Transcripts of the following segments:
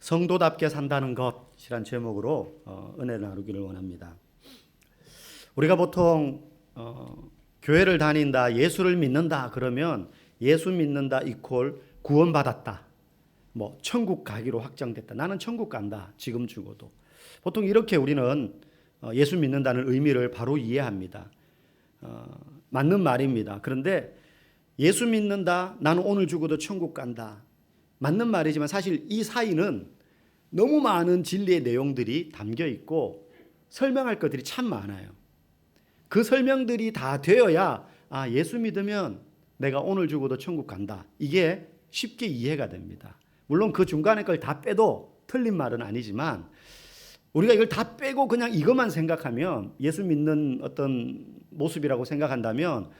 성도답게 산다는 것이란 제목으로 은혜를 나누기를 원합니다. 우리가 보통 교회를 다닌다, 예수를 믿는다 그러면 예수 믿는다 이퀄 구원받았다, 뭐 천국 가기로 확정됐다, 나는 천국 간다 지금 죽어도, 보통 이렇게 우리는 예수 믿는다는 의미를 바로 이해합니다. 맞는 말입니다. 그런데 예수 믿는다, 나는 오늘 죽어도 천국 간다, 맞는 말이지만 사실 이 사이는 너무 많은 진리의 내용들이 담겨 있고 설명할 것들이 참 많아요. 그 설명들이 다 되어야 예수 믿으면 내가 오늘 죽어도 천국 간다, 이게 쉽게 이해가 됩니다. 물론 그 중간에 걸 다 빼도 틀린 말은 아니지만 우리가 이걸 다 빼고 그냥 이것만 생각하면, 예수 믿는 어떤 모습이라고 생각한다면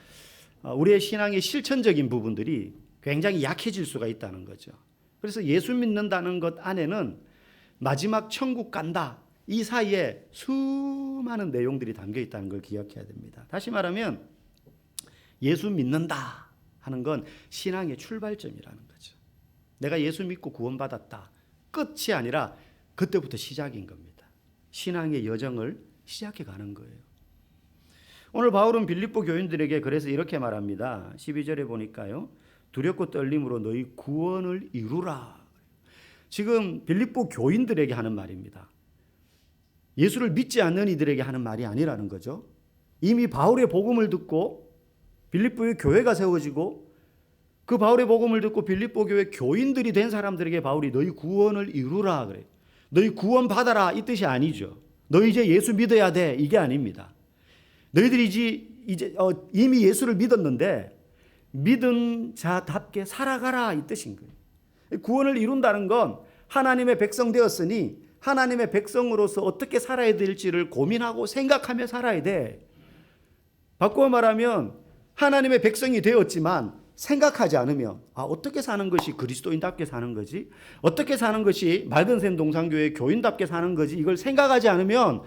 우리의 신앙의 실천적인 부분들이 굉장히 약해질 수가 있다는 거죠. 그래서 예수 믿는다는 것 안에는 마지막 천국 간다, 이 사이에 수많은 내용들이 담겨 있다는 걸 기억해야 됩니다. 다시 말하면 예수 믿는다 하는 건 신앙의 출발점이라는 거죠. 내가 예수 믿고 구원받았다, 끝이 아니라 그때부터 시작인 겁니다. 신앙의 여정을 시작해 가는 거예요. 오늘 바울은 빌립보 교인들에게 그래서 이렇게 말합니다. 12절에 보니까요, 두렵고 떨림으로 너희 구원을 이루라. 지금 빌립보 교인들에게 하는 말입니다. 예수를 믿지 않는 이들에게 하는 말이 아니라는 거죠. 이미 바울의 복음을 듣고 빌립보의 교회가 세워지고 그 바울의 복음을 듣고 빌립보 교회 교인들이 된 사람들에게 바울이 너희 구원을 이루라 그래요. 너희 구원 받아라 이 뜻이 아니죠. 너희 이제 예수 믿어야 돼, 이게 아닙니다. 너희들이 이제 이미 예수를 믿었는데 믿은 자답게 살아가라, 이 뜻인 거예요. 구원을 이룬다는 건 하나님의 백성 되었으니 하나님의 백성으로서 어떻게 살아야 될지를 고민하고 생각하며 살아야 돼. 바꾸어 말하면 하나님의 백성이 되었지만 생각하지 않으면 어떻게 사는 것이 그리스도인답게 사는 거지, 어떻게 사는 것이 맑은 샘 동산교회 교인답게 사는 거지, 이걸 생각하지 않으면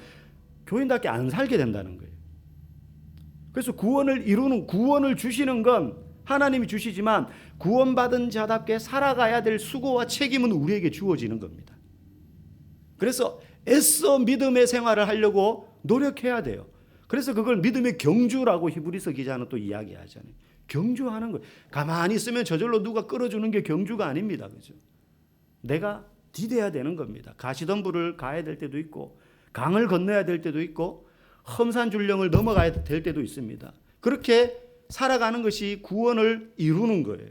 교인답게 안 살게 된다는 거예요. 그래서 구원을 이루는, 구원을 주시는 건 하나님이 주시지만 구원받은 자답게 살아가야 될 수고와 책임은 우리에게 주어지는 겁니다. 그래서 애써 믿음의 생활을 하려고 노력해야 돼요. 그래서 그걸 믿음의 경주라고 히브리서 기자는 또 이야기하잖아요. 경주하는 거예요. 가만히 있으면 저절로 누가 끌어주는 게 경주가 아닙니다. 그죠? 내가 디뎌야 되는 겁니다. 가시덤불을 가야 될 때도 있고 강을 건너야 될 때도 있고 험산 줄령을 넘어가야 될 때도 있습니다. 그렇게 살아가는 것이 구원을 이루는 거예요.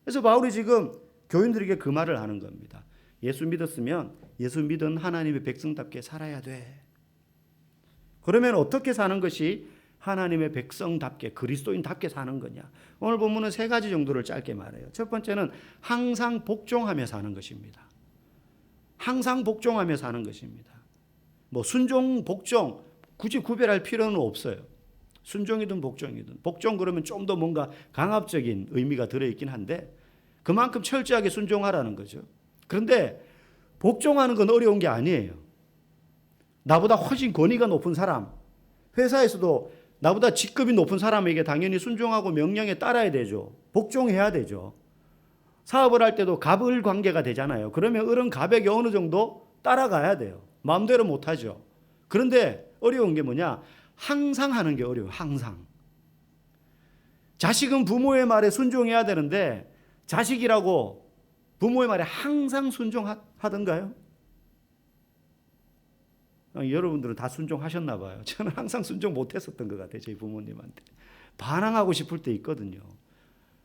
그래서 바울이 지금 교인들에게 그 말을 하는 겁니다. 예수 믿었으면 예수 믿은 하나님의 백성답게 살아야 돼. 그러면 어떻게 사는 것이 하나님의 백성답게 그리스도인답게 사는 거냐? 오늘 본문은 세 가지 정도를 짧게 말해요. 첫 번째는 항상 복종하며 사는 것입니다. 항상 복종하며 사는 것입니다. 뭐 순종, 복종 굳이 구별할 필요는 없어요. 순종이든 복종이든. 복종 그러면 좀 더 뭔가 강압적인 의미가 들어있긴 한데 그만큼 철저하게 순종하라는 거죠. 그런데 복종하는 건 어려운 게 아니에요. 나보다 훨씬 권위가 높은 사람, 회사에서도 나보다 직급이 높은 사람에게 당연히 순종하고 명령에 따라야 되죠. 복종해야 되죠. 사업을 할 때도 갑을 관계가 되잖아요. 그러면 을은 갑에게 어느 정도 따라가야 돼요. 마음대로 못하죠. 그런데 어려운 게 뭐냐? 항상 하는 게 어려워요. 항상. 자식은 부모의 말에 순종해야 되는데 자식이라고 부모의 말에 항상 순종하던가요? 여러분들은 다 순종하셨나 봐요. 저는 항상 순종 못했었던 것 같아요. 저희 부모님한테. 반항하고 싶을 때 있거든요.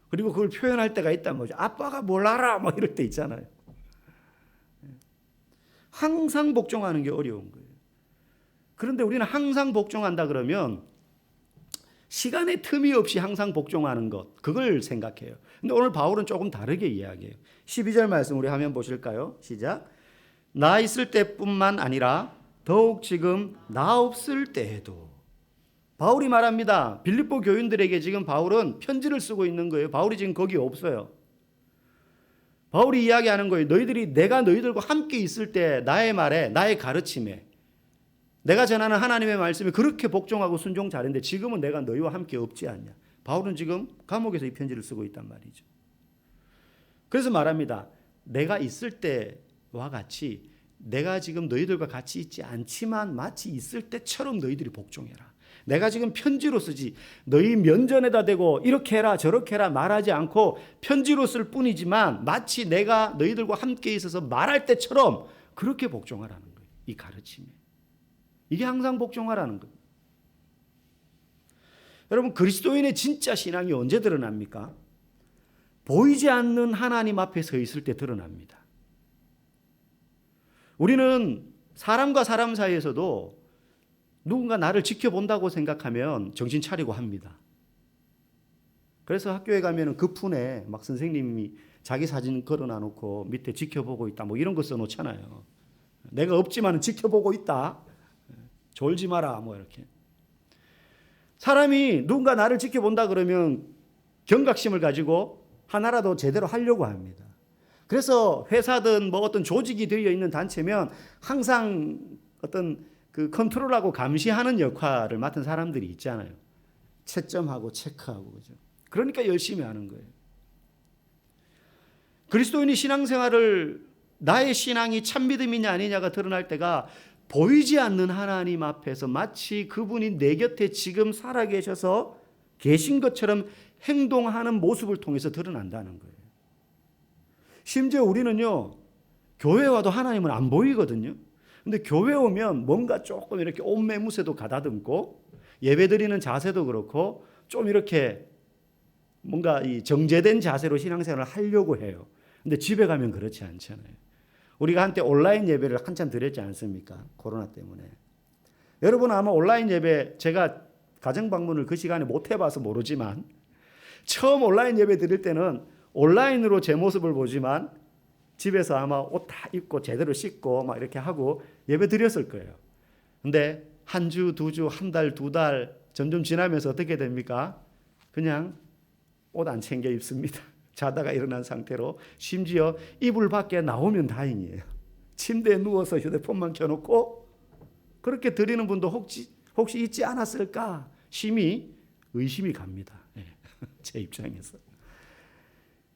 그리고 그걸 표현할 때가 있단 말이죠. 아빠가 뭘 알아? 뭐 이럴 때 있잖아요. 항상 복종하는 게 어려운 거예요. 그런데 우리는 항상 복종한다 그러면 시간의 틈이 없이 항상 복종하는 것, 그걸 생각해요. 근데 오늘 바울은 조금 다르게 이야기해요. 12절 말씀 우리 화면 보실까요? 시작. 나 있을 때뿐만 아니라 더욱 지금 나 없을 때에도. 바울이 말합니다. 빌립보 교인들에게 지금 바울은 편지를 쓰고 있는 거예요. 바울이 지금 거기 없어요. 바울이 이야기하는 거예요. 내가 너희들과 함께 있을 때 나의 말에, 나의 가르침에, 내가 전하는 하나님의 말씀에 그렇게 복종하고 순종 잘했는데 지금은 내가 너희와 함께 없지 않냐. 바울은 지금 감옥에서 이 편지를 쓰고 있단 말이죠. 그래서 말합니다. 내가 있을 때 같이 내가 지금 너희들과 같이 있지 않지만 마치 있을 때처럼 너희들이 복종해라. 내가 지금 편지로 쓰지 너희 면전에다 대고 이렇게 해라 저렇게 해라 말하지 않고 편지로 쓸 뿐이지만 마치 내가 너희들과 함께 있어서 말할 때처럼 그렇게 복종하라는 거예요. 이 가르침에. 이게 항상 복종하라는 거예요. 여러분, 그리스도인의 진짜 신앙이 언제 드러납니까? 보이지 않는 하나님 앞에 서 있을 때 드러납니다. 우리는 사람과 사람 사이에서도 누군가 나를 지켜본다고 생각하면 정신 차리고 합니다. 그래서 학교에 가면 그 푼에 막 선생님이 자기 사진 걸어놔 놓고 밑에 지켜보고 있다 뭐 이런 거 써놓잖아요. 내가 없지만 지켜보고 있다. 졸지 마라 뭐 이렇게. 사람이 누군가 나를 지켜본다 그러면 경각심을 가지고 하나라도 제대로 하려고 합니다. 그래서 회사든 뭐 어떤 조직이 되어 있는 단체면 항상 어떤 그 컨트롤하고 감시하는 역할을 맡은 사람들이 있잖아요. 채점하고 체크하고 그죠. 그러니까 열심히 하는 거예요. 그리스도인이 신앙생활을 나의 신앙이 참 믿음이냐 아니냐가 드러날 때가 보이지 않는 하나님 앞에서 마치 그분이 내 곁에 지금 살아계셔서 계신 것처럼 행동하는 모습을 통해서 드러난다는 거예요. 심지어 우리는요, 교회 와도 하나님은 안 보이거든요. 근데 교회 오면 뭔가 조금 이렇게 옷 매무새도 가다듬고 예배 드리는 자세도 그렇고 좀 이렇게 뭔가 이 정제된 자세로 신앙생활을 하려고 해요. 근데 집에 가면 그렇지 않잖아요. 우리가 한때 온라인 예배를 한참 드렸지 않습니까? 코로나 때문에. 여러분 아마 온라인 예배 제가 가정 방문을 그 시간에 못 해봐서 모르지만 처음 온라인 예배 드릴 때는 온라인으로 제 모습을 보지만 집에서 아마 옷 다 입고 제대로 씻고 막 이렇게 하고 예배 드렸을 거예요. 근데 한 주, 두 주, 한 달, 두 달 점점 지나면서 어떻게 됩니까? 그냥 옷 안 챙겨 입습니다. 자다가 일어난 상태로 심지어 이불 밖에 나오면 다행이에요. 침대에 누워서 휴대폰만 켜놓고 그렇게 드리는 분도 혹시 있지 않았을까 심히 의심이 갑니다. 제 입장에서.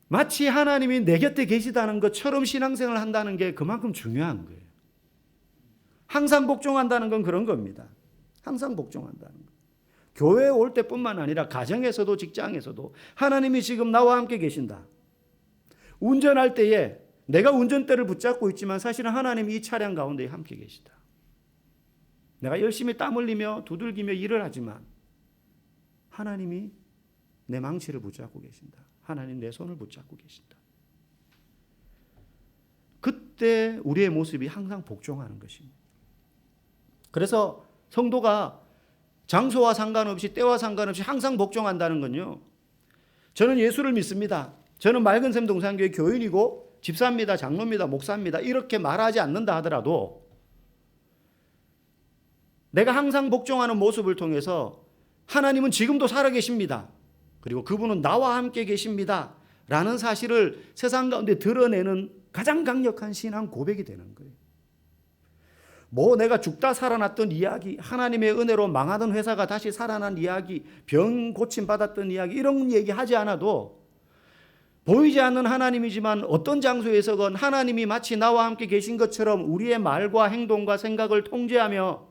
마치 하나님이 내 곁에 계시다는 것처럼 신앙생활을 한다는 게 그만큼 중요한 거예요. 항상 복종한다는 건 그런 겁니다. 항상 복종한다는 거. 교회에 올 때뿐만 아니라 가정에서도 직장에서도 하나님이 지금 나와 함께 계신다. 운전할 때에 내가 운전대를 붙잡고 있지만 사실은 하나님이 이 차량 가운데 함께 계시다. 내가 열심히 땀 흘리며 두들기며 일을 하지만 하나님이 내 망치를 붙잡고 계신다. 하나님 내 손을 붙잡고 계신다. 그때 우리의 모습이 항상 복종하는 것입니다. 그래서 성도가 장소와 상관없이 때와 상관없이 항상 복종한다는 건요. 저는 예수를 믿습니다. 저는 맑은샘 동산교회 교인이고 집사입니다. 장로입니다. 목사입니다. 이렇게 말하지 않는다 하더라도 내가 항상 복종하는 모습을 통해서 하나님은 지금도 살아계십니다. 그리고 그분은 나와 함께 계십니다. 라는 사실을 세상 가운데 드러내는 가장 강력한 신앙 고백이 되는 거예요. 뭐 내가 죽다 살아났던 이야기, 하나님의 은혜로 망하던 회사가 다시 살아난 이야기, 병 고침 받았던 이야기 이런 얘기 하지 않아도 보이지 않는 하나님이지만 어떤 장소에서건 하나님이 마치 나와 함께 계신 것처럼 우리의 말과 행동과 생각을 통제하며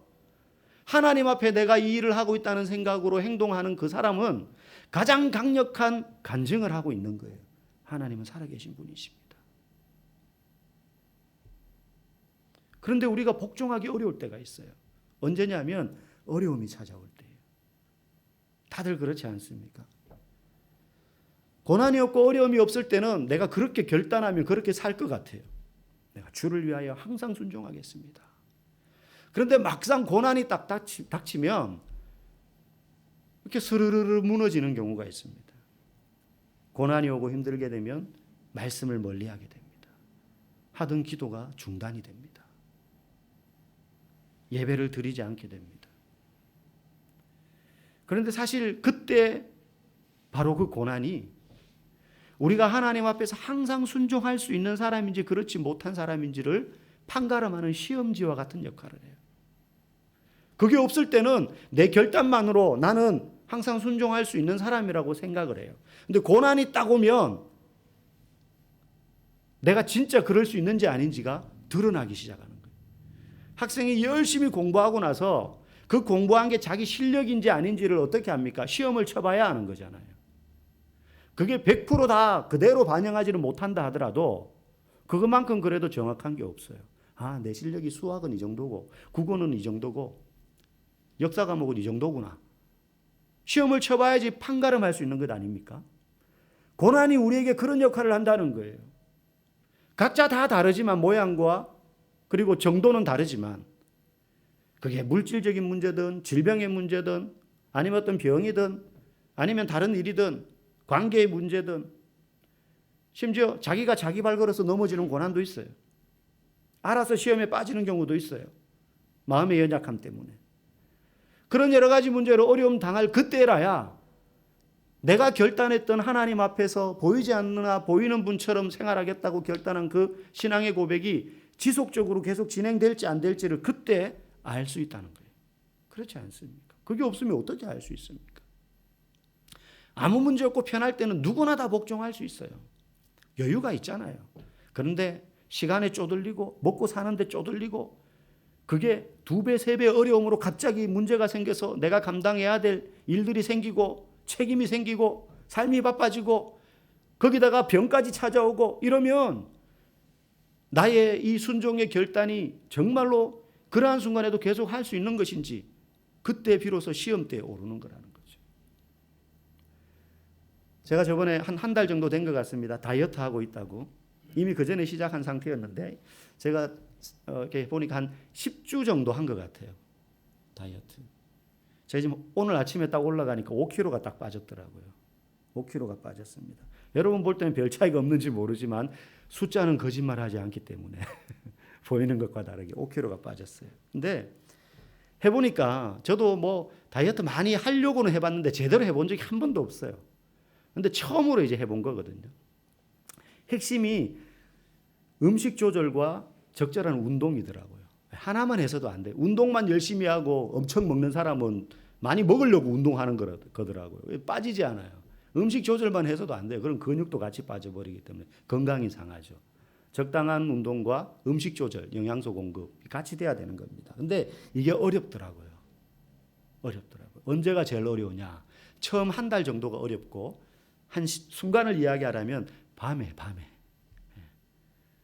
하나님 앞에 내가 이 일을 하고 있다는 생각으로 행동하는 그 사람은 가장 강력한 간증을 하고 있는 거예요. 하나님은 살아계신 분이십니다. 그런데 우리가 복종하기 어려울 때가 있어요. 언제냐면 어려움이 찾아올 때예요. 다들 그렇지 않습니까? 고난이 없고 어려움이 없을 때는 내가 그렇게 결단하면 그렇게 살 것 같아요. 내가 주를 위하여 항상 순종하겠습니다. 그런데 막상 고난이 딱 닥치면 이렇게 스르르르 무너지는 경우가 있습니다. 고난이 오고 힘들게 되면 말씀을 멀리하게 됩니다. 하던 기도가 중단이 됩니다. 예배를 드리지 않게 됩니다. 그런데 사실 그때 바로 그 고난이 우리가 하나님 앞에서 항상 순종할 수 있는 사람인지 그렇지 못한 사람인지를 판가름하는 시험지와 같은 역할을 해요. 그게 없을 때는 내 결단만으로 나는 항상 순종할 수 있는 사람이라고 생각을 해요. 근데 고난이 딱 오면 내가 진짜 그럴 수 있는지 아닌지가 드러나기 시작하는 거예요. 학생이 열심히 공부하고 나서 그 공부한 게 자기 실력인지 아닌지를 어떻게 합니까? 시험을 쳐봐야 하는 거잖아요. 그게 100%다 그대로 반영하지는 못한다 하더라도 그것만큼 그래도 정확한 게 없어요. 아, 내 실력이 수학은 이 정도고 국어는 이 정도고 역사 과목은 이 정도구나. 시험을 쳐봐야지 판가름할 수 있는 것 아닙니까? 고난이 우리에게 그런 역할을 한다는 거예요. 각자 다 다르지만 모양과 그리고 정도는 다르지만 그게 물질적인 문제든 질병의 문제든 아니면 어떤 병이든 아니면 다른 일이든 관계의 문제든 심지어 자기가 자기 발 걸어서 넘어지는 고난도 있어요. 알아서 시험에 빠지는 경우도 있어요. 마음의 연약함 때문에. 그런 여러 가지 문제로 어려움 당할 그때라야 내가 결단했던 하나님 앞에서 보이지 않느나 보이는 분처럼 생활하겠다고 결단한 그 신앙의 고백이 지속적으로 계속 진행될지 안 될지를 그때 알 수 있다는 거예요. 그렇지 않습니까? 그게 없으면 어떻게 알 수 있습니까? 아무 문제 없고 편할 때는 누구나 다 복종할 수 있어요. 여유가 있잖아요. 그런데 시간에 쪼들리고 먹고 사는데 쪼들리고 그게 2배, 3배 어려움으로 갑자기 문제가 생겨서 내가 감당해야 될 일들이 생기고 책임이 생기고 삶이 바빠지고 거기다가 병까지 찾아오고 이러면 나의 이 순종의 결단이 정말로 그러한 순간에도 계속 할 수 있는 것인지 그때 비로소 시험대에 오르는 거라는 거죠. 제가 저번에 한 달 정도 된 것 같습니다. 다이어트 하고 있다고. 이미 그 전에 시작한 상태였는데 제가 이렇게 보니까 한 10주 정도 한 것 같아요. 다이어트. 제가 지금 오늘 아침에 딱 올라가니까 5kg가 딱 빠졌더라고요. 5kg가 빠졌습니다. 여러분 볼 때는 별 차이가 없는지 모르지만 숫자는 거짓말하지 않기 때문에 보이는 것과 다르게 5kg가 빠졌어요. 근데 해보니까 저도 뭐 다이어트 많이 하려고는 해봤는데 제대로 해본 적이 한 번도 없어요. 근데 처음으로 이제 해본 거거든요. 핵심이 음식 조절과 적절한 운동이더라고요. 하나만 해서도 안 돼요. 운동만 열심히 하고 엄청 먹는 사람은 많이 먹으려고 운동하는 거더라고요. 빠지지 않아요. 음식 조절만 해서도 안 돼요. 그럼 근육도 같이 빠져버리기 때문에 건강이 상하죠. 적당한 운동과 음식 조절, 영양소 공급이 같이 돼야 되는 겁니다. 근데 이게 어렵더라고요. 어렵더라고요. 언제가 제일 어려우냐? 처음 한 달 정도가 어렵고 한 순간을 이야기하라면 밤에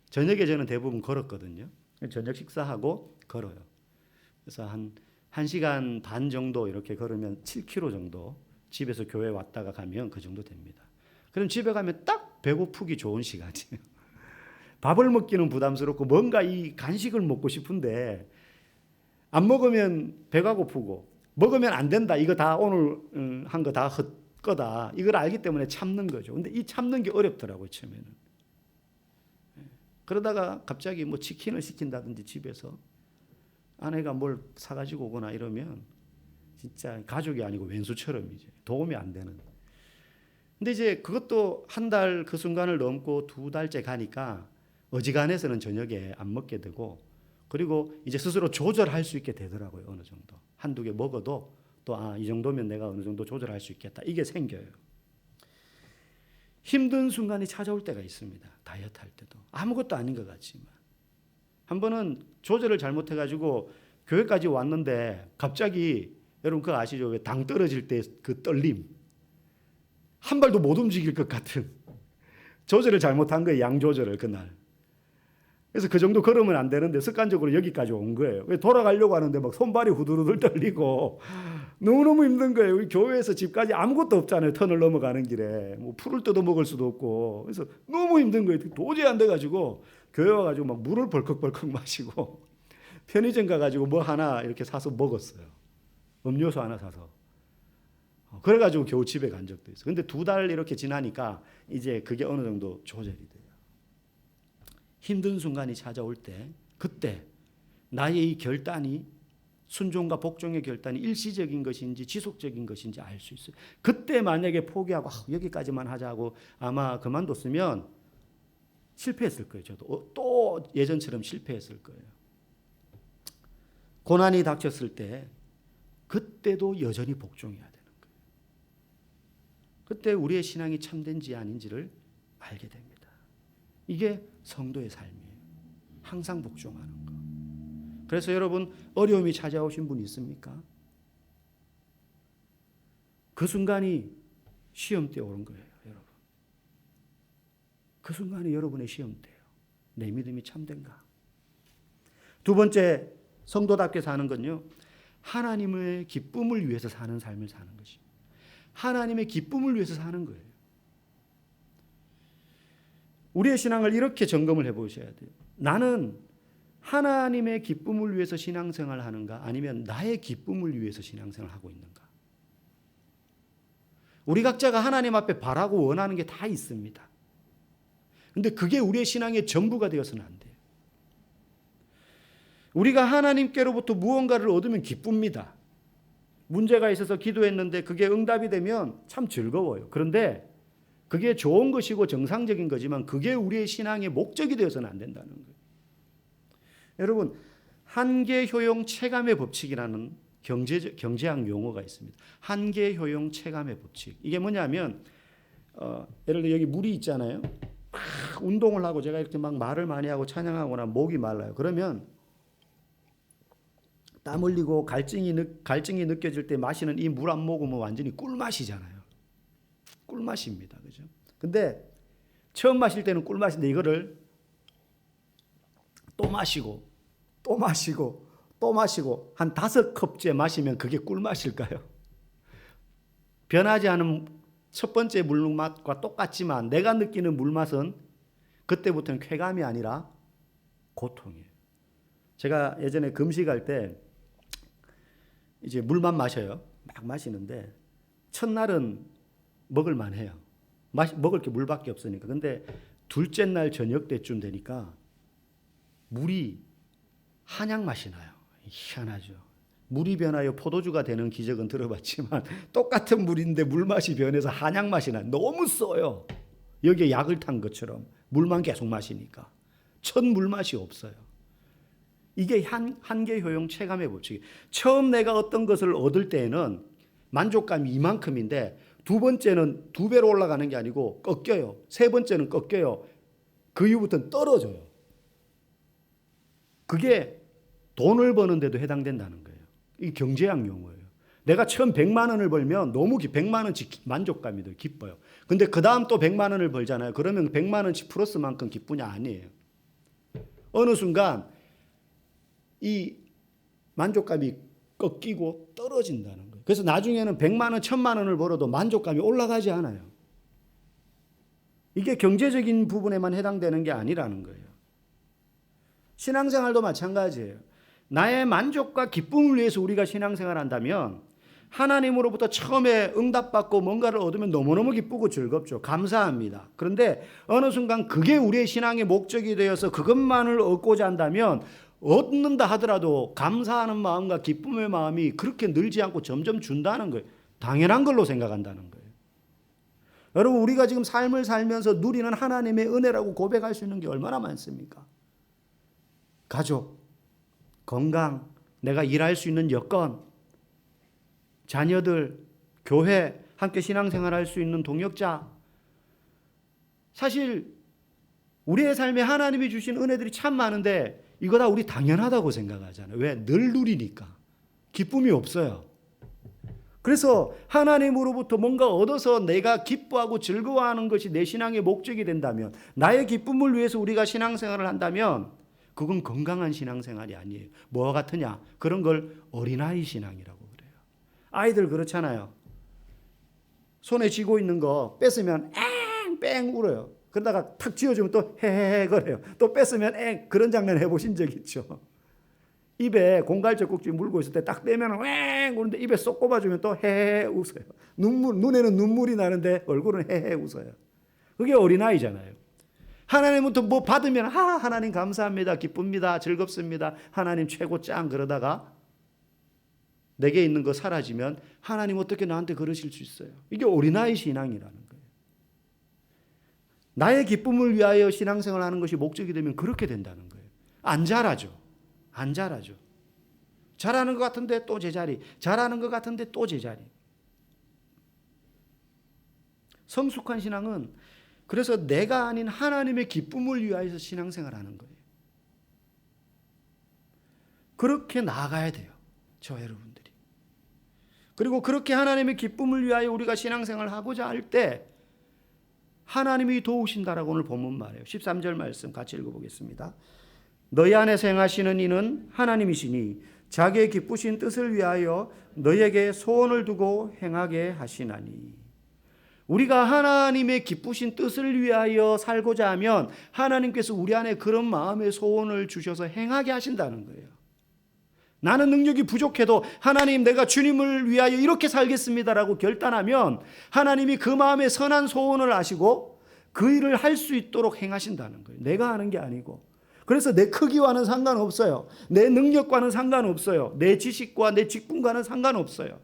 저녁에 저는 대부분 걸었거든요. 저녁 식사하고 걸어요. 그래서 한 1시간 반 정도 이렇게 걸으면 7km 정도 집에서 교회 왔다가 가면 그 정도 됩니다. 그럼 집에 가면 딱 배고프기 좋은 시간이에요. 밥을 먹기는 부담스럽고 뭔가 이 간식을 먹고 싶은데 안 먹으면 배가 고프고 먹으면 안 된다. 이거 다 오늘 한 거 다 헛거다. 이걸 알기 때문에 참는 거죠. 근데 이 참는 게 어렵더라고요, 처음에는. 그러다가 갑자기 뭐 치킨을 시킨다든지 집에서 아내가 뭘 사가지고 오거나 이러면 진짜 가족이 아니고 왼수처럼 이제 도움이 안 되는. 근데 이제 그것도 한 달 그 순간을 넘고 2달째 가니까 어지간해서는 저녁에 안 먹게 되고 그리고 이제 스스로 조절할 수 있게 되더라고요. 어느 정도. 한두 개 먹어도 또 이 정도면 내가 어느 정도 조절할 수 있겠다. 이게 생겨요. 힘든 순간이 찾아올 때가 있습니다. 다이어트 할 때도. 아무것도 아닌 것 같지만. 한 번은 조절을 잘못해가지고 교회까지 왔는데 갑자기 여러분 그거 아시죠? 왜 당 떨어질 때 그 떨림. 한 발도 못 움직일 것 같은. 조절을 잘못한 거예요. 양 조절을 그날. 그래서 그 정도 걸으면 안 되는데 습관적으로 여기까지 온 거예요. 돌아가려고 하는데 막 손발이 후들후들 떨리고 너무너무 힘든 거예요. 우리 교회에서 집까지 아무것도 없잖아요. 터널 넘어가는 길에. 뭐 풀을 뜯어 먹을 수도 없고. 그래서 너무 힘든 거예요. 도저히 안 돼가지고 교회 와가지고 막 물을 벌컥벌컥 마시고 편의점 가가지고 뭐 하나 이렇게 사서 먹었어요. 음료수 하나 사서. 그래가지고 겨우 집에 간 적도 있어요. 근데 2달 이렇게 지나니까 이제 그게 어느 정도 조절이 돼요. 힘든 순간이 찾아올 때 그때 나의 이 결단이 순종과 복종의 결단이 일시적인 것인지 지속적인 것인지 알 수 있어요. 그때 만약에 포기하고 여기까지만 하자고 아마 그만뒀으면 실패했을 거예요. 저도 또 예전처럼 실패했을 거예요. 고난이 닥쳤을 때 그때도 여전히 복종해야 되는 거예요. 그때 우리의 신앙이 참된지 아닌지를 알게 됩니다. 이게 성도의 삶이에요. 항상 복종하는 것. 그래서 여러분 어려움이 찾아오신 분 있습니까? 그 순간이 시험대 오는 거예요, 여러분. 그 순간이 여러분의 시험대예요. 내 믿음이 참된가? 두 번째, 성도답게 사는 건요, 하나님의 기쁨을 위해서 사는 삶을 사는 것입니다. 하나님의 기쁨을 위해서 사는 거예요. 우리의 신앙을 이렇게 점검을 해보셔야 돼요. 나는 하나님의 기쁨을 위해서 신앙생활을 하는가, 아니면 나의 기쁨을 위해서 신앙생활을 하고 있는가? 우리 각자가 하나님 앞에 바라고 원하는 게 다 있습니다. 근데 그게 우리의 신앙의 전부가 되어서는 안 돼요. 우리가 하나님께로부터 무언가를 얻으면 기쁩니다. 문제가 있어서 기도했는데 그게 응답이 되면 참 즐거워요. 그런데 그게 좋은 것이고 정상적인 거지만 그게 우리의 신앙의 목적이 되어서는 안 된다는 거예요. 여러분, 한계 효용 체감의 법칙이라는 경제학 용어가 있습니다. 한계 효용 체감의 법칙. 이게 뭐냐면 예를 들어 여기 물이 있잖아요. 막 운동을 하고 제가 이렇게 막 말을 많이 하고 찬양하거나 목이 말라요. 그러면 땀 흘리고 갈증이 느껴질 때 마시는 이 물 안 먹으면 완전히 꿀맛이잖아요. 꿀맛입니다. 그죠? 근데 처음 마실 때는 꿀맛인데 이거를 또 마시고 또 마시고 또 마시고 한 5컵째 마시면 그게 꿀맛일까요? 변하지 않은 첫 번째 물맛과 똑같지만 내가 느끼는 물맛은 그때부터는 쾌감이 아니라 고통이에요. 제가 예전에 금식할 때 이제 물만 마셔요. 막 마시는데 첫날은 먹을만 해요. 먹을 게 물밖에 없으니까. 근데 둘째 날 저녁 때쯤 되니까 물이 한약 맛이 나요. 희한하죠. 물이 변하여 포도주가 되는 기적은 들어봤지만 똑같은 물인데 물맛이 변해서 한약 맛이 나요. 너무 써요. 여기에 약을 탄 것처럼 물만 계속 마시니까 첫 물맛이 없어요. 이게 한계 효용 체감의 법칙이에요. 처음 내가 어떤 것을 얻을 때에는 만족감이 이만큼인데 두 번째는 2배로 올라가는 게 아니고 꺾여요. 세 번째는 꺾여요. 그 이후부터는 떨어져요. 그게 돈을 버는데도 해당된다는 거예요. 이 경제학 용어예요. 내가 처음 100만 원을 벌면 너무 100만 원치 만족감이 더 기뻐요. 근데 그 다음 또 100만 원을 벌잖아요. 그러면 100만 원치 플러스만큼 기쁘냐? 아니에요. 어느 순간 이 만족감이 꺾이고 떨어진다는 거예요. 그래서 나중에는 100만 원, 1000만 원을 벌어도 만족감이 올라가지 않아요. 이게 경제적인 부분에만 해당되는 게 아니라는 거예요. 신앙생활도 마찬가지예요. 나의 만족과 기쁨을 위해서 우리가 신앙생활을 한다면 하나님으로부터 처음에 응답받고 뭔가를 얻으면 너무너무 기쁘고 즐겁죠. 감사합니다. 그런데 어느 순간 그게 우리의 신앙의 목적이 되어서 그것만을 얻고자 한다면 얻는다 하더라도 감사하는 마음과 기쁨의 마음이 그렇게 늘지 않고 점점 준다는 거예요. 당연한 걸로 생각한다는 거예요. 여러분, 우리가 지금 삶을 살면서 누리는 하나님의 은혜라고 고백할 수 있는 게 얼마나 많습니까? 가족, 건강, 내가 일할 수 있는 여건, 자녀들, 교회, 함께 신앙생활할 수 있는 동역자. 사실 우리의 삶에 하나님이 주신 은혜들이 참 많은데 이거 다 우리 당연하다고 생각하잖아요. 왜? 늘 누리니까. 기쁨이 없어요. 그래서 하나님으로부터 뭔가 얻어서 내가 기뻐하고 즐거워하는 것이 내 신앙의 목적이 된다면, 나의 기쁨을 위해서 우리가 신앙생활을 한다면 그건 건강한 신앙생활이 아니에요. 뭐와 같으냐? 그런 걸 어린아이 신앙이라고 그래요. 아이들 그렇잖아요. 손에 쥐고 있는 거 뺏으면 뺑뺑 울어요. 그러다가 탁 쥐어주면 또 헤헤헤 거려요. 또 뺏으면 그런 장면 해보신 적 있죠? 입에 공갈적 꼭지 물고 있을 때 딱 떼면 왱 우는데 입에 쏙 꼽아주면 또 헤헤 웃어요. 눈에는 눈물이 나는데 얼굴은 헤헤 웃어요. 그게 어린아이잖아요. 하나님부터 뭐 받으면 하나님 감사합니다. 기쁩니다. 즐겁습니다. 하나님 최고 짱 그러다가 내게 있는 거 사라지면 하나님 어떻게 나한테 그러실 수 있어요? 이게 어린아이 신앙이라는 거예요. 나의 기쁨을 위하여 신앙생활을 하는 것이 목적이 되면 그렇게 된다는 거예요. 안 자라죠. 안 자라죠. 잘하는 것 같은데 또 제자리. 잘하는 것 같은데 또 제자리. 성숙한 신앙은 그래서 내가 아닌 하나님의 기쁨을 위하여서 신앙생활을 하는 거예요. 그렇게 나아가야 돼요. 저와 여러분들이. 그리고 그렇게 하나님의 기쁨을 위하여 우리가 신앙생활을 하고자 할 때 하나님이 도우신다라고 오늘 본문 말해요. 13절 말씀 같이 읽어보겠습니다. 너희 안에서 행하시는 이는 하나님이시니 자기의 기쁘신 뜻을 위하여 너희에게 소원을 두고 행하게 하시나니. 우리가 하나님의 기쁘신 뜻을 위하여 살고자 하면 하나님께서 우리 안에 그런 마음의 소원을 주셔서 행하게 하신다는 거예요. 나는 능력이 부족해도 하나님 내가 주님을 위하여 이렇게 살겠습니다라고 결단하면 하나님이 그 마음의 선한 소원을 아시고 그 일을 할 수 있도록 행하신다는 거예요. 내가 하는 게 아니고. 그래서 내 크기와는 상관없어요. 내 능력과는 상관없어요. 내 지식과 내 직분과는 상관없어요.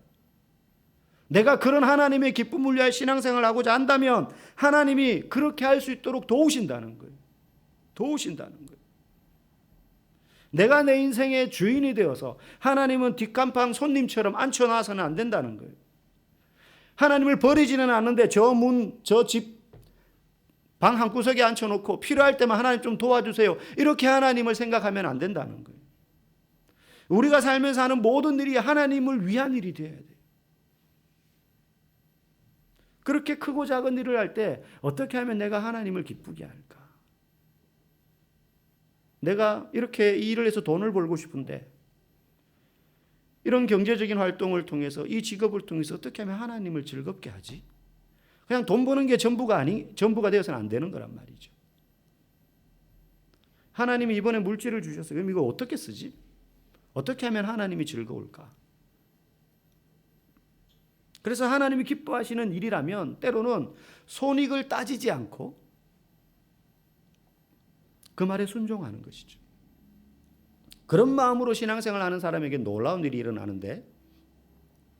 내가 그런 하나님의 기쁨을 위하여 신앙생활을 하고자 한다면 하나님이 그렇게 할 수 있도록 도우신다는 거예요. 도우신다는 거예요. 내가 내 인생의 주인이 되어서 하나님은 뒷간방 손님처럼 앉혀놔서는 안 된다는 거예요. 하나님을 버리지는 않는데 저 문, 저 집 방 한구석에 앉혀놓고 필요할 때만 하나님 좀 도와주세요. 이렇게 하나님을 생각하면 안 된다는 거예요. 우리가 살면서 하는 모든 일이 하나님을 위한 일이 되어야 돼요. 그렇게 크고 작은 일을 할 때 어떻게 하면 내가 하나님을 기쁘게 할까? 내가 이렇게 이 일을 해서 돈을 벌고 싶은데 이런 경제적인 활동을 통해서 이 직업을 통해서 어떻게 하면 하나님을 즐겁게 하지? 그냥 돈 버는 게 전부가 되어서는 안 되는 거란 말이죠. 하나님이 이번에 물질을 주셨어요. 그럼 이거 어떻게 쓰지? 어떻게 하면 하나님이 즐거울까? 그래서 하나님이 기뻐하시는 일이라면 때로는 손익을 따지지 않고 그 말에 순종하는 것이죠. 그런 마음으로 신앙생활을 하는 사람에게 놀라운 일이 일어나는데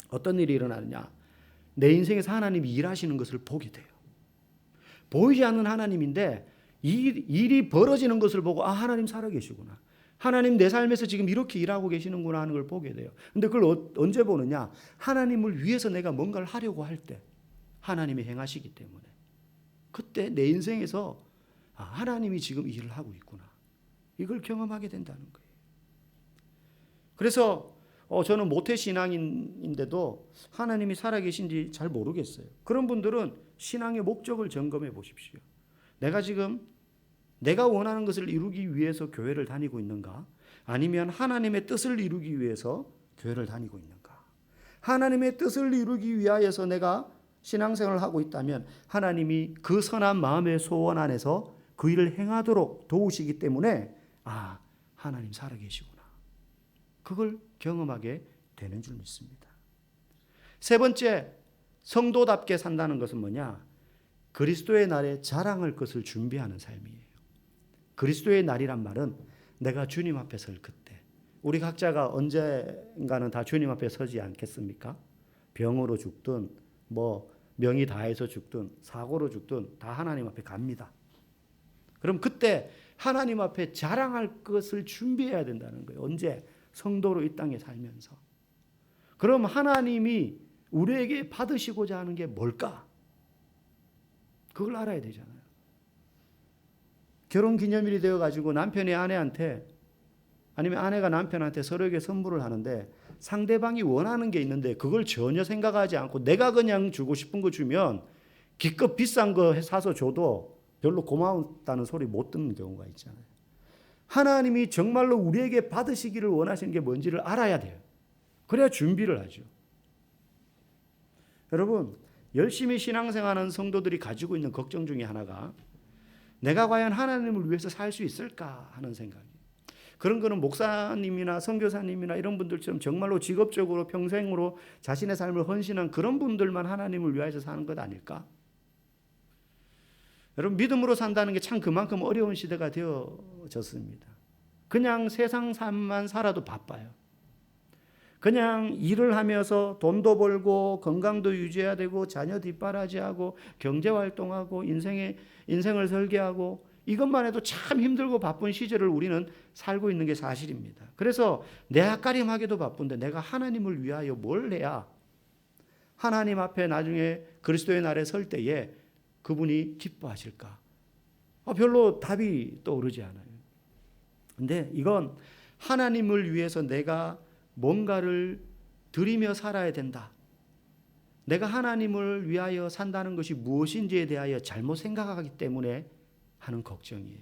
어떤 일이 일어나느냐? 내 인생에서 하나님이 일하시는 것을 보게 돼요. 보이지 않는 하나님인데 일이 벌어지는 것을 보고 아, 하나님 살아계시구나. 하나님 내 삶에서 지금 이렇게 일하고 계시는구나 하는 걸 보게 돼요. 근데 그걸 언제 보느냐? 하나님을 위해서 내가 뭔가를 하려고 할 때 하나님이 행하시기 때문에 그때 내 인생에서 아, 하나님이 지금 일을 하고 있구나. 이걸 경험하게 된다는 거예요. 그래서 저는 모태신앙인인데도 하나님이 살아계신지 잘 모르겠어요. 그런 분들은 신앙의 목적을 점검해 보십시오. 내가 지금 내가 원하는 것을 이루기 위해서 교회를 다니고 있는가? 아니면 하나님의 뜻을 이루기 위해서 교회를 다니고 있는가? 하나님의 뜻을 이루기 위하여서 내가 신앙생활을 하고 있다면 하나님이 그 선한 마음의 소원 안에서 그 일을 행하도록 도우시기 때문에 아, 하나님 살아계시구나. 그걸 경험하게 되는 줄 믿습니다. 세 번째, 성도답게 산다는 것은 뭐냐? 그리스도의 날에 자랑할 것을 준비하는 삶이에요. 그리스도의 날이란 말은 내가 주님 앞에 설 그때. 우리 각자가 언젠가는 다 주님 앞에 서지 않겠습니까? 병으로 죽든 뭐 명이 다해서 죽든 사고로 죽든 다 하나님 앞에 갑니다. 그럼 그때 하나님 앞에 자랑할 것을 준비해야 된다는 거예요. 언제? 성도로 이 땅에 살면서. 그럼 하나님이 우리에게 받으시고자 하는 게 뭘까? 그걸 알아야 되잖아요. 결혼기념일이 되어가지고 남편이 아내한테 아니면 아내가 남편한테 서로에게 선물을 하는데 상대방이 원하는 게 있는데 그걸 전혀 생각하지 않고 내가 그냥 주고 싶은 거 주면 기껏 비싼 거 사서 줘도 별로 고마웠다는 소리 못 듣는 경우가 있잖아요. 하나님이 정말로 우리에게 받으시기를 원하시는 게 뭔지를 알아야 돼요. 그래야 준비를 하죠. 여러분, 열심히 신앙생활하는 성도들이 가지고 있는 걱정 중에 하나가 내가 과연 하나님을 위해서 살 수 있을까 하는 생각이에요. 그런 거는 목사님이나 선교사님이나 이런 분들처럼 정말로 직업적으로 평생으로 자신의 삶을 헌신한 그런 분들만 하나님을 위해서 사는 것 아닐까? 여러분, 믿음으로 산다는 게 참 그만큼 어려운 시대가 되어졌습니다. 그냥 세상 삶만 살아도 바빠요. 그냥 일을 하면서 돈도 벌고 건강도 유지해야 되고 자녀 뒷바라지하고 경제활동하고 인생을 설계하고 이것만 해도 참 힘들고 바쁜 시절을 우리는 살고 있는 게 사실입니다. 그래서 내 앞가림하기도 바쁜데 내가 하나님을 위하여 뭘 해야 하나님 앞에 나중에 그리스도의 날에 설 때에 그분이 기뻐하실까? 별로 답이 떠오르지 않아요. 근데 이건 하나님을 위해서 내가 뭔가를 드리며 살아야 된다. 내가 하나님을 위하여 산다는 것이 무엇인지에 대하여 잘못 생각하기 때문에 하는 걱정이에요.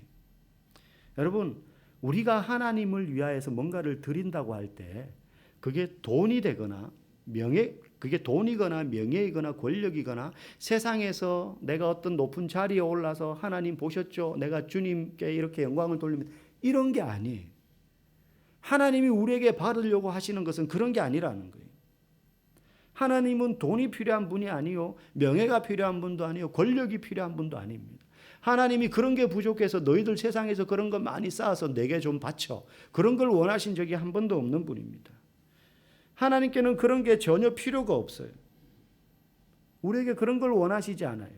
여러분, 우리가 하나님을 위하여서 뭔가를 드린다고 할 때 그게 돈이 되거나 그게 돈이거나 명예이거나 권력이거나 세상에서 내가 어떤 높은 자리에 올라서 하나님 보셨죠? 내가 주님께 이렇게 영광을 돌리면 이런 게 아니에요. 하나님이 우리에게 받으려고 하시는 것은 그런 게 아니라는 거예요. 하나님은 돈이 필요한 분이 아니요, 명예가 필요한 분도 아니요, 권력이 필요한 분도 아닙니다. 하나님이 그런 게 부족해서 너희들 세상에서 그런 거 많이 쌓아서 내게 좀 바쳐, 그런 걸 원하신 적이 한 번도 없는 분입니다. 하나님께는 그런 게 전혀 필요가 없어요. 우리에게 그런 걸 원하시지 않아요.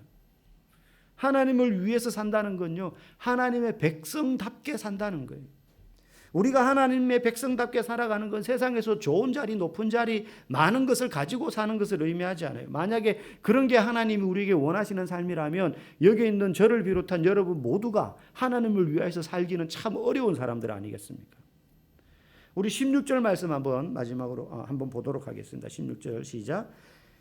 하나님을 위해서 산다는 건요, 하나님의 백성답게 산다는 거예요. 우리가 하나님의 백성답게 살아가는 건 세상에서 좋은 자리, 높은 자리, 많은 것을 가지고 사는 것을 의미하지 않아요. 만약에 그런 게 하나님이 우리에게 원하시는 삶이라면 여기 있는 저를 비롯한 여러분 모두가 하나님을 위해서 살기는 참 어려운 사람들 아니겠습니까? 우리 16절 말씀 한번 마지막으로 한번 보도록 하겠습니다. 16절 시작.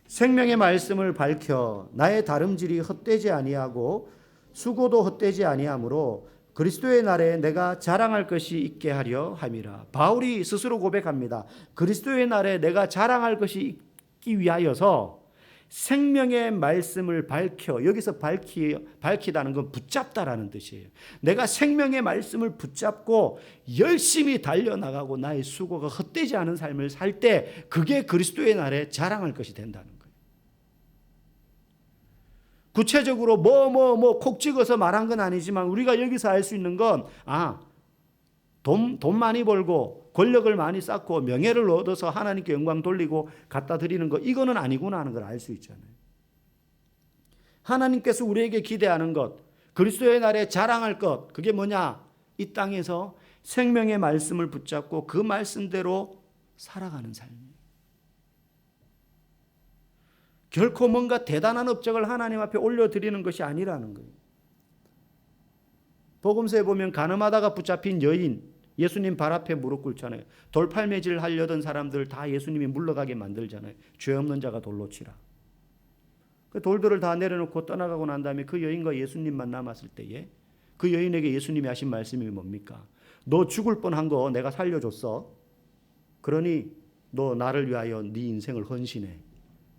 생명의 말씀을 밝혀 나의 다름질이 헛되지 아니하고 수고도 헛되지 아니하므로 그리스도의 날에 내가 자랑할 것이 있게 하려 함이라. 바울이 스스로 고백합니다. 그리스도의 날에 내가 자랑할 것이 있기 위하여서 생명의 말씀을 밝혀, 여기서 밝히다는 건 붙잡다라는 뜻이에요. 내가 생명의 말씀을 붙잡고 열심히 달려나가고 나의 수고가 헛되지 않은 삶을 살 때 그게 그리스도의 날에 자랑할 것이 된다는 거예요. 구체적으로 콕 찍어서 말한 건 아니지만 우리가 여기서 알 수 있는 건 돈 많이 벌고 권력을 많이 쌓고 명예를 얻어서 하나님께 영광 돌리고 갖다 드리는 거, 이거는 아니구나 하는 걸 알 수 있잖아요. 하나님께서 우리에게 기대하는 것, 그리스도의 날에 자랑할 것, 그게 뭐냐? 이 땅에서 생명의 말씀을 붙잡고 그 말씀대로 살아가는 삶이에요. 결코 뭔가 대단한 업적을 하나님 앞에 올려드리는 것이 아니라는 거예요. 복음서에 보면 가늠하다가 붙잡힌 여인, 예수님 발 앞에 무릎 꿇잖아요. 돌팔매질 하려던 사람들 다 예수님이 물러가게 만들잖아요. 죄 없는 자가 돌로 치라. 그 돌들을 다 내려놓고 떠나가고 난 다음에 그 여인과 예수님만 남았을 때에 그 여인에게 예수님이 하신 말씀이 뭡니까? 너 죽을 뻔한 거 내가 살려줬어. 그러니 너 나를 위하여 네 인생을 헌신해.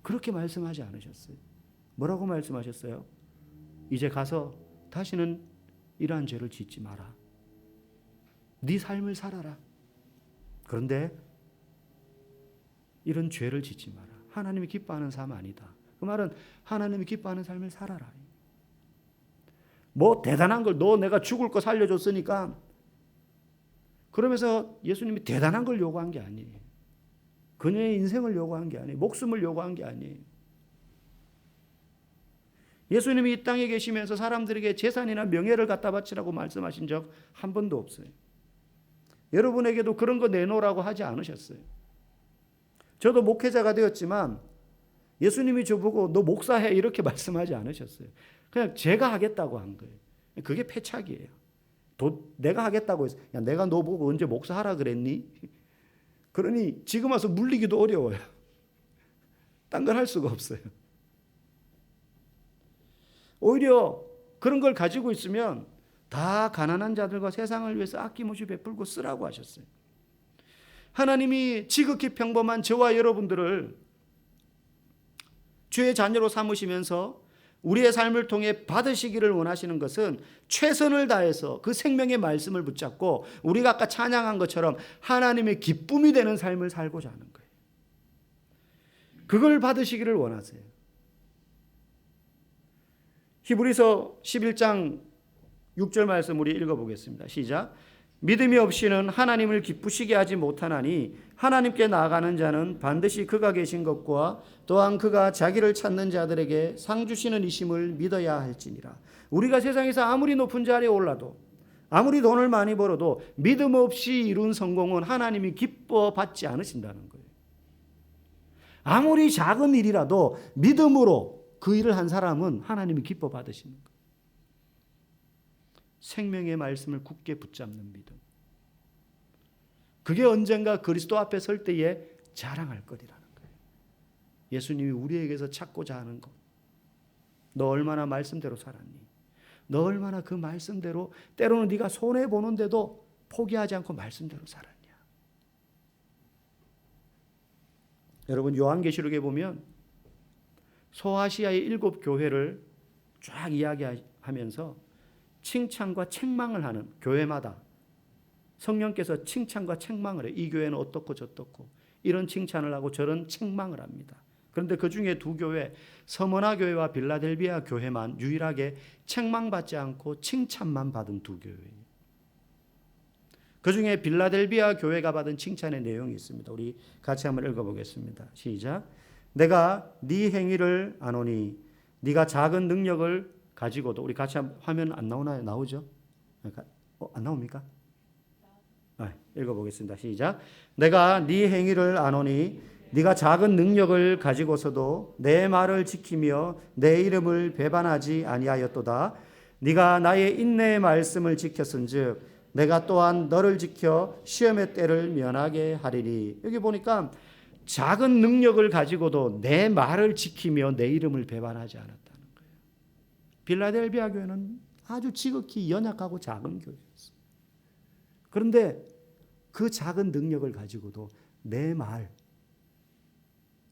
그렇게 말씀하지 않으셨어요. 뭐라고 말씀하셨어요? 이제 가서 다시는 이러한 죄를 짓지 마라. 네 삶을 살아라. 그런데 이런 죄를 짓지 마라. 하나님이 기뻐하는 삶 아니다. 그 말은 하나님이 기뻐하는 삶을 살아라. 뭐 대단한 걸, 너 내가 죽을 거 살려줬으니까, 그러면서 예수님이 대단한 걸 요구한 게 아니에요. 그녀의 인생을 요구한 게 아니에요. 목숨을 요구한 게 아니에요. 예수님이 이 땅에 계시면서 사람들에게 재산이나 명예를 갖다 바치라고 말씀하신 적 한 번도 없어요. 여러분에게도 그런 거 내놓으라고 하지 않으셨어요. 저도 목회자가 되었지만 예수님이 저보고 너 목사해 이렇게 말씀하지 않으셨어요. 그냥 제가 하겠다고 한 거예요. 그게 패착이에요. 내가 하겠다고 해서, 야, 내가 너 보고 언제 목사하라 그랬니? 그러니 지금 와서 물리기도 어려워요. 딴 걸 할 수가 없어요. 오히려 그런 걸 가지고 있으면 다 가난한 자들과 세상을 위해서 아낌없이 베풀고 쓰라고 하셨어요. 하나님이 지극히 평범한 저와 여러분들을 주의 자녀로 삼으시면서 우리의 삶을 통해 받으시기를 원하시는 것은 최선을 다해서 그 생명의 말씀을 붙잡고 우리가 아까 찬양한 것처럼 하나님의 기쁨이 되는 삶을 살고자 하는 거예요. 그걸 받으시기를 원하세요. 히브리서 11장 6절 말씀 우리 읽어보겠습니다. 시작. 믿음이 없이는 하나님을 기쁘시게 하지 못하나니 하나님께 나아가는 자는 반드시 그가 계신 것과 또한 그가 자기를 찾는 자들에게 상 주시는 이심을 믿어야 할지니라. 우리가 세상에서 아무리 높은 자리에 올라도 아무리 돈을 많이 벌어도 믿음 없이 이룬 성공은 하나님이 기뻐 받지 않으신다는 거예요. 아무리 작은 일이라도 믿음으로 그 일을 한 사람은 하나님이 기뻐 받으시는 거예요. 생명의 말씀을 굳게 붙잡는 믿음. 그게 언젠가 그리스도 앞에 설 때에 자랑할 거리라는 거예요. 예수님이 우리에게서 찾고자 하는 것. 너 얼마나 말씀대로 살았니? 너 얼마나 그 말씀대로 때로는 네가 손해보는데도 포기하지 않고 말씀대로 살았냐? 여러분 요한계시록에 보면 소아시아의 7 교회를 쫙 이야기하면서 칭찬과 책망을 하는 교회마다 성령께서 칭찬과 책망을 해요. 이 교회는 어떻고 저떻고 이런 칭찬을 하고 저런 책망을 합니다. 그런데 그 중에 2 교회 서머나 교회와 빌라델비아 교회만 유일하게 책망받지 않고 칭찬만 받은 2 교회예요. 그 중에 빌라델비아 교회가 받은 칭찬의 내용이 있습니다. 우리 같이 한번 읽어보겠습니다. 시작. 내가 네 행위를 아노니 네가 작은 능력을 가지고도, 우리 같이 화면 안 나오나요? 나오죠? 안 나옵니까? 읽어보겠습니다. 시작. 내가 네 행위를 아노니 네가 작은 능력을 가지고서도 내 말을 지키며 내 이름을 배반하지 아니하였도다. 네가 나의 인내의 말씀을 지켰은즉 내가 또한 너를 지켜 시험의 때를 면하게 하리니. 여기 보니까 작은 능력을 가지고도 내 말을 지키며 내 이름을 배반하지 않았다는 거예요. 빌라델비아 교회는 아주 지극히 연약하고 작은 교회였어요. 그런데 그 작은 능력을 가지고도 내 말,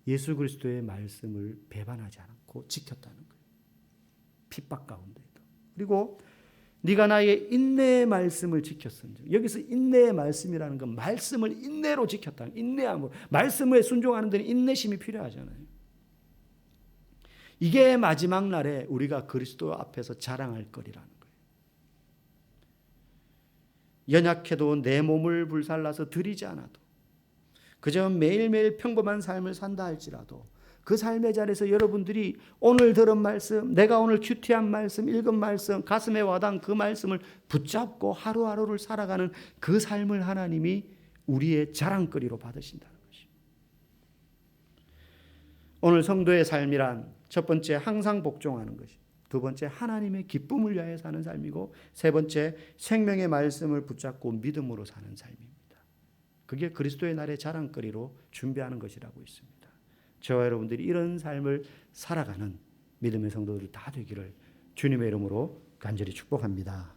예수 그리스도의 말씀을 배반하지 않고 지켰다는 거예요. 핍박 가운데도. 그리고 네가 나의 인내의 말씀을 지켰은즉, 여기서 인내의 말씀이라는 건 말씀을 인내로 지켰다. 인내함으로. 말씀에 순종하는 데는 인내심이 필요하잖아요. 이게 마지막 날에 우리가 그리스도 앞에서 자랑할 거리라는 거예요. 연약해도 내 몸을 불살라서 드리지 않아도, 그저 매일매일 평범한 삶을 산다 할지라도 그 삶의 자리에서 여러분들이 오늘 들은 말씀, 내가 오늘 큐티한 말씀, 읽은 말씀, 가슴에 와닿은 그 말씀을 붙잡고 하루하루를 살아가는 그 삶을 하나님이 우리의 자랑거리로 받으신다는 것입니다. 오늘 성도의 삶이란 첫 번째 항상 복종하는 것이, 두 번째 하나님의 기쁨을 위하여 사는 삶이고, 세 번째 생명의 말씀을 붙잡고 믿음으로 사는 삶입니다. 그게 그리스도의 날의 자랑거리로 준비하는 것이라고 있습니다. 저와 여러분들이 이런 삶을 살아가는 믿음의 성도들이 다 되기를 주님의 이름으로 간절히 축복합니다.